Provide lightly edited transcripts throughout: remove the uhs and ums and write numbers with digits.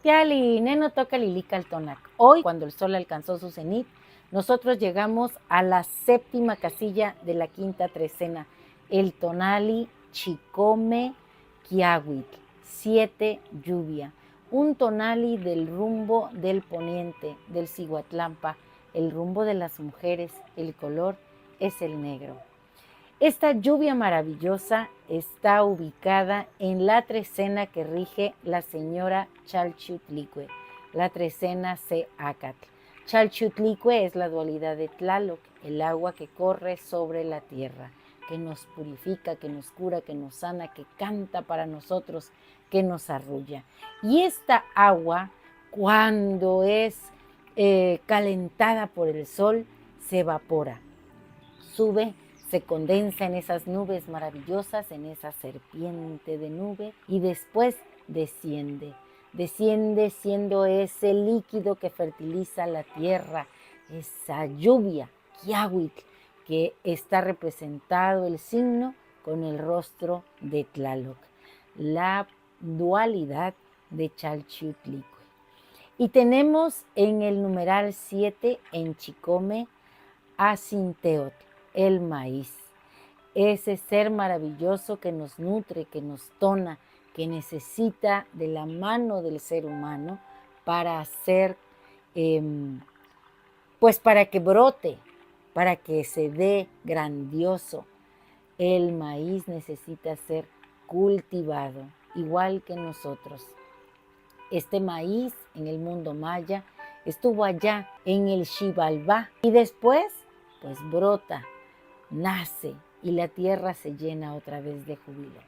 Tiali, neno toca lilica al tonac. Hoy, cuando el sol alcanzó su cenit, nosotros llegamos a la séptima casilla de la quinta trecena, el tonali Chicome Quiahuitl, 7 lluvia, un tonali del rumbo del poniente, del Ciguatlampa, el rumbo de las mujeres, el color es el negro. Esta lluvia maravillosa está ubicada en la trecena que rige la señora Chalchutlicue, la trecena Acatl. Chalchutlicue es la dualidad de Tlaloc, el agua que corre sobre la tierra, que nos purifica, que nos cura, que nos sana, que canta para nosotros, que nos arrulla. Y esta agua, cuando es calentada por el sol, se evapora, sube, se condensa en esas nubes maravillosas, en esa serpiente de nube, y después desciende. Desciende siendo ese líquido que fertiliza la tierra, esa lluvia, Quiahuitl, que está representado el signo con el rostro de Tlaloc, la dualidad de Chalchutlicue. Y tenemos en el numeral 7 en Chicome a Sinteotl, el maíz, ese ser maravilloso que nos nutre, que nos tona, que necesita de la mano del ser humano para hacer, pues para que brote, para que se dé grandioso. El maíz necesita ser cultivado, igual que nosotros. Este maíz en el mundo maya estuvo allá en el Xibalbá y después pues brota, nace y la tierra se llena otra vez de júbilo.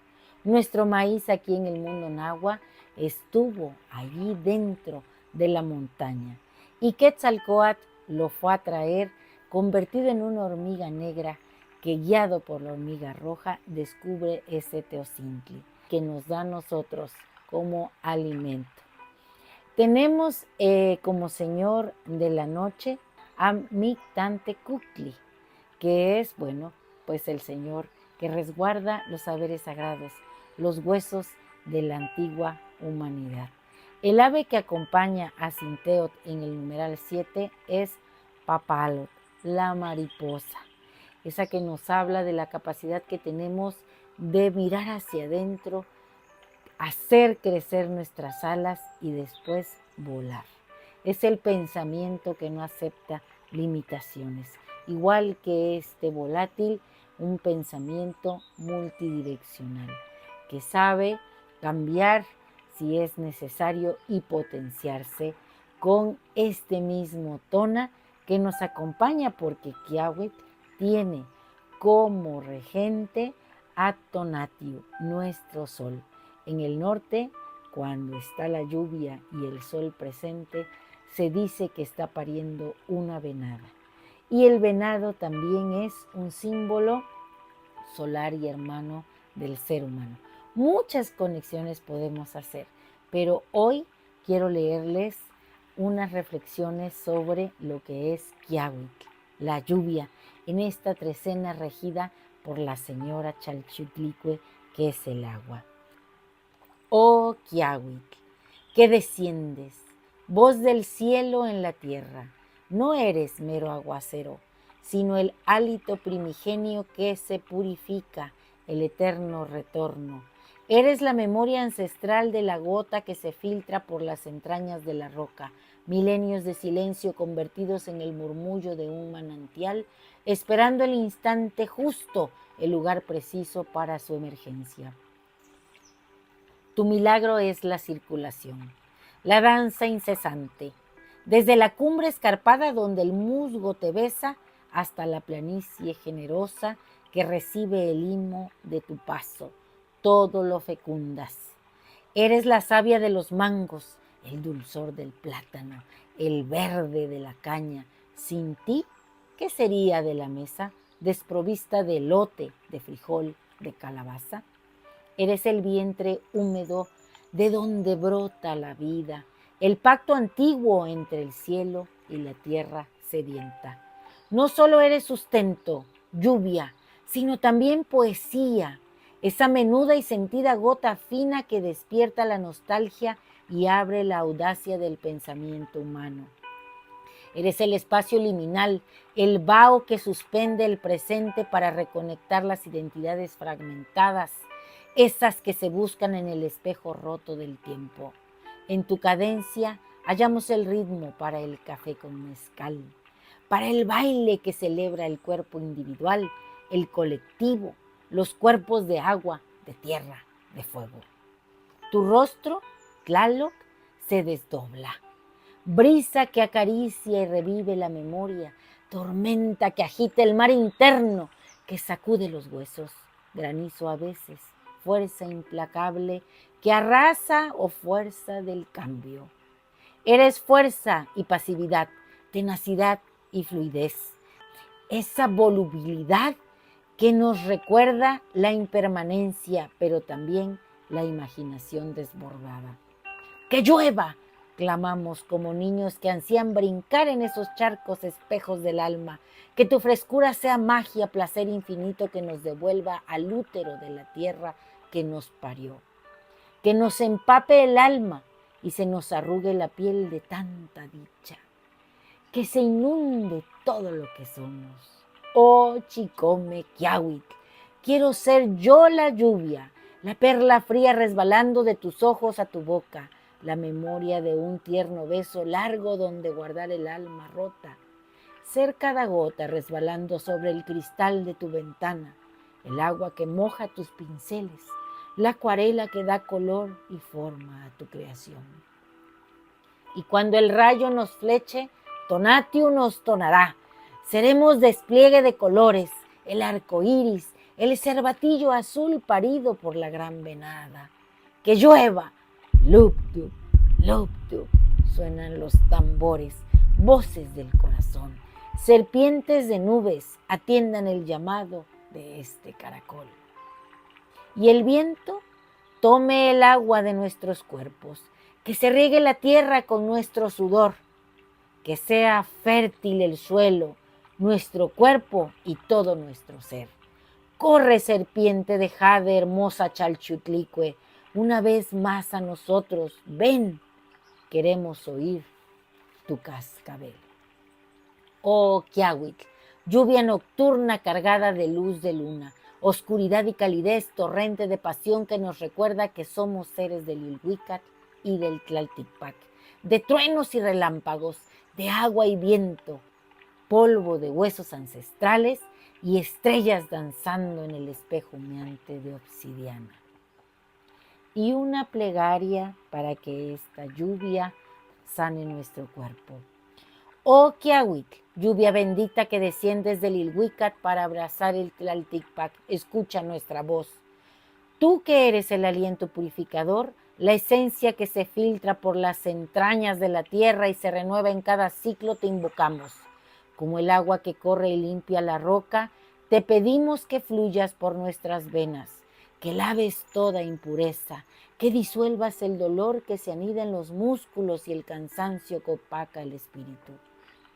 Nuestro maíz aquí en el mundo nahua estuvo allí dentro de la montaña y Quetzalcóatl lo fue a traer convertido en una hormiga negra que, guiado por la hormiga roja, descubre ese teocintli que nos da a nosotros como alimento. Tenemos como señor de la noche a Mictlantecuhtli, que es, bueno, pues el señor que resguarda los saberes sagrados, los huesos de la antigua humanidad. El ave que acompaña a Sinteotl en el numeral 7 es Papalot, la mariposa, esa que nos habla de la capacidad que tenemos de mirar hacia adentro, hacer crecer nuestras alas y después volar. Es el pensamiento que no acepta limitaciones. Igual que este volátil, un pensamiento multidireccional, que sabe cambiar si es necesario y potenciarse con este mismo tona que nos acompaña, porque Quiahuitl tiene como regente a Tonatiuh, nuestro sol. En el norte, cuando está la lluvia y el sol presente, se dice que está pariendo una venada. Y el venado también es un símbolo solar y hermano del ser humano. Muchas conexiones podemos hacer, pero hoy quiero leerles unas reflexiones sobre lo que es Quiahuitl, la lluvia, en esta trecena regida por la señora Chalchutlicue, que es el agua. Oh Quiahuitl, que desciendes, voz del cielo en la tierra, no eres mero aguacero, sino el hálito primigenio que se purifica, el eterno retorno. Eres la memoria ancestral de la gota que se filtra por las entrañas de la roca, milenios de silencio convertidos en el murmullo de un manantial, esperando el instante justo, el lugar preciso para su emergencia. Tu milagro es la circulación, la danza incesante, desde la cumbre escarpada donde el musgo te besa hasta la planicie generosa que recibe el limo de tu paso. Todo lo fecundas. Eres la savia de los mangos, el dulzor del plátano, el verde de la caña. Sin ti, ¿qué sería de la mesa desprovista de elote, de frijol, de calabaza? Eres el vientre húmedo de donde brota la vida, el pacto antiguo entre el cielo y la tierra sedienta. No solo eres sustento, lluvia, sino también poesía, esa menuda y sentida gota fina que despierta la nostalgia y abre la audacia del pensamiento humano. Eres el espacio liminal, el vaho que suspende el presente para reconectar las identidades fragmentadas, esas que se buscan en el espejo roto del tiempo. En tu cadencia hallamos el ritmo para el café con mezcal, para el baile que celebra el cuerpo individual, el colectivo, los cuerpos de agua, de tierra, de fuego. Tu rostro, Tlaloc, se desdobla. Brisa que acaricia y revive la memoria, tormenta que agita el mar interno, que sacude los huesos, granizo a veces, fuerza implacable que arrasa o fuerza del cambio. Eres fuerza y pasividad, tenacidad y fluidez. Esa volubilidad que nos recuerda la impermanencia, pero también la imaginación desbordada. ¡Que llueva!, clamamos como niños que ansían brincar en esos charcos espejos del alma. Que tu frescura sea magia, placer infinito que nos devuelva al útero de la tierra que nos parió. Que nos empape el alma y se nos arrugue la piel de tanta dicha. Que se inunde todo lo que somos. Oh Chicome Quiahuitl, quiero ser yo la lluvia, la perla fría resbalando de tus ojos a tu boca, la memoria de un tierno beso largo donde guardar el alma rota. Ser cada gota resbalando sobre el cristal de tu ventana, el agua que moja tus pinceles, la acuarela que da color y forma a tu creación. Y cuando el rayo nos fleche, Tonatiuh nos tonará. Seremos despliegue de colores, el arco iris, el cervatillo azul parido por la gran venada. ¡Que llueva! Luptup, luptup, suenan los tambores, voces del corazón. Serpientes de nubes, atiendan el llamado de este caracol. Y el viento tome el agua de nuestros cuerpos, que se riegue la tierra con nuestro sudor, que sea fértil el suelo, nuestro cuerpo y todo nuestro ser. Corre, serpiente de jade, hermosa Chalchutlicue, una vez más a nosotros, ven, queremos oír tu cascabel. Oh Quiahuitl, lluvia nocturna cargada de luz de luna, oscuridad y calidez, torrente de pasión que nos recuerda que somos seres del Ilhuicat y del Tlalticpac, de truenos y relámpagos, de agua y viento, polvo de huesos ancestrales y estrellas danzando en el espejo humeante de obsidiana. Y una plegaria para que esta lluvia sane nuestro cuerpo. Oh Quiahuitl, lluvia bendita que desciendes del Ilhuicat para abrazar el Tlalticpac, escucha nuestra voz. Tú que eres el aliento purificador, la esencia que se filtra por las entrañas de la tierra y se renueva en cada ciclo, te invocamos. Como el agua que corre y limpia la roca, te pedimos que fluyas por nuestras venas, que laves toda impureza, que disuelvas el dolor que se anida en los músculos y el cansancio que opaca el espíritu.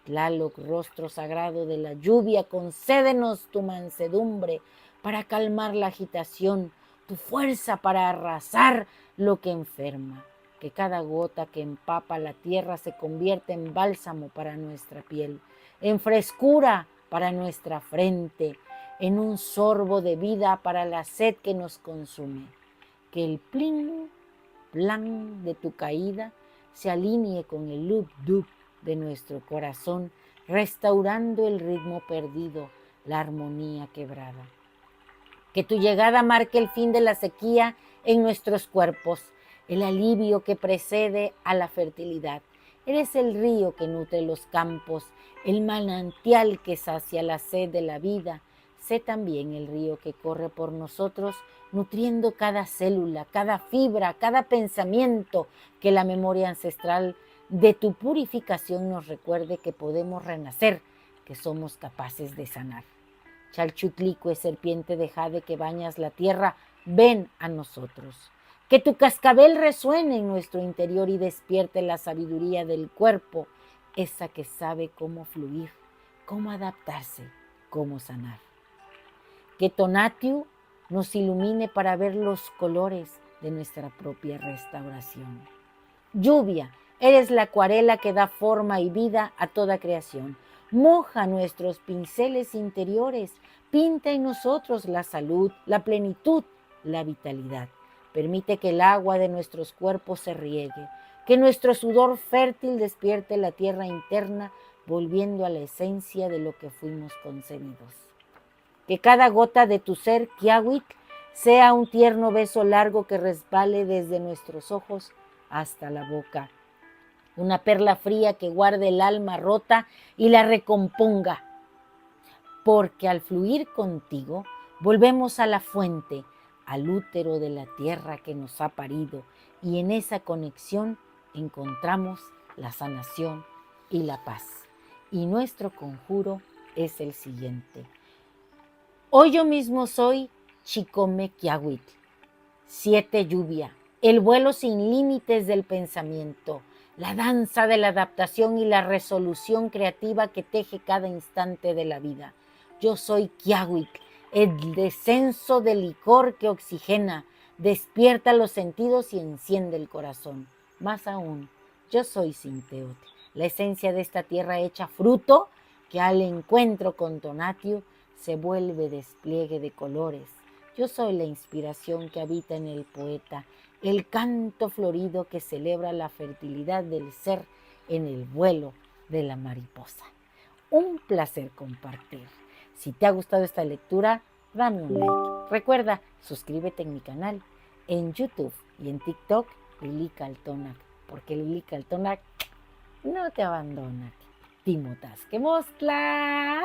Tlaloc, rostro sagrado de la lluvia, concédenos tu mansedumbre para calmar la agitación, tu fuerza para arrasar lo que enferma, que cada gota que empapa la tierra se convierta en bálsamo para nuestra piel, en frescura para nuestra frente, en un sorbo de vida para la sed que nos consume. Que el plin, plan de tu caída se alinee con el lup-dup de nuestro corazón, restaurando el ritmo perdido, la armonía quebrada. Que tu llegada marque el fin de la sequía en nuestros cuerpos, el alivio que precede a la fertilidad. Eres el río que nutre los campos, el manantial que sacia la sed de la vida. Sé también el río que corre por nosotros, nutriendo cada célula, cada fibra, cada pensamiento, que la memoria ancestral de tu purificación nos recuerde que podemos renacer, que somos capaces de sanar. Chalchutlicue, serpiente de jade que bañas la tierra, ven a nosotros. Que tu cascabel resuene en nuestro interior y despierte la sabiduría del cuerpo, esa que sabe cómo fluir, cómo adaptarse, cómo sanar. Que Tonatiuh nos ilumine para ver los colores de nuestra propia restauración. Lluvia, eres la acuarela que da forma y vida a toda creación. Moja nuestros pinceles interiores, pinta en nosotros la salud, la plenitud, la vitalidad. Permite que el agua de nuestros cuerpos se riegue, que nuestro sudor fértil despierte la tierra interna, volviendo a la esencia de lo que fuimos concebidos. Que cada gota de tu ser, Kiawit, sea un tierno beso largo que resbale desde nuestros ojos hasta la boca. Una perla fría que guarde el alma rota y la recomponga. Porque al fluir contigo, volvemos a la fuente, al útero de la tierra que nos ha parido, y en esa conexión encontramos la sanación y la paz. Y nuestro conjuro es el siguiente. Hoy yo mismo soy Chicome Kiawit, 7 lluvia, el vuelo sin límites del pensamiento, la danza de la adaptación y la resolución creativa que teje cada instante de la vida. Yo soy Kiawit, el descenso del licor que oxigena, despierta los sentidos y enciende el corazón. Más aún, yo soy Sinteot, la esencia de esta tierra hecha fruto que al encuentro con Tonatiuh se vuelve despliegue de colores. Yo soy la inspiración que habita en el poeta, el canto florido que celebra la fertilidad del ser en el vuelo de la mariposa. Un placer compartir. Si te ha gustado esta lectura, dame un like. Recuerda, suscríbete en mi canal, en YouTube y en TikTok, Lili Caltonac, porque Lili Caltonac no te abandona. Timotas que mostla.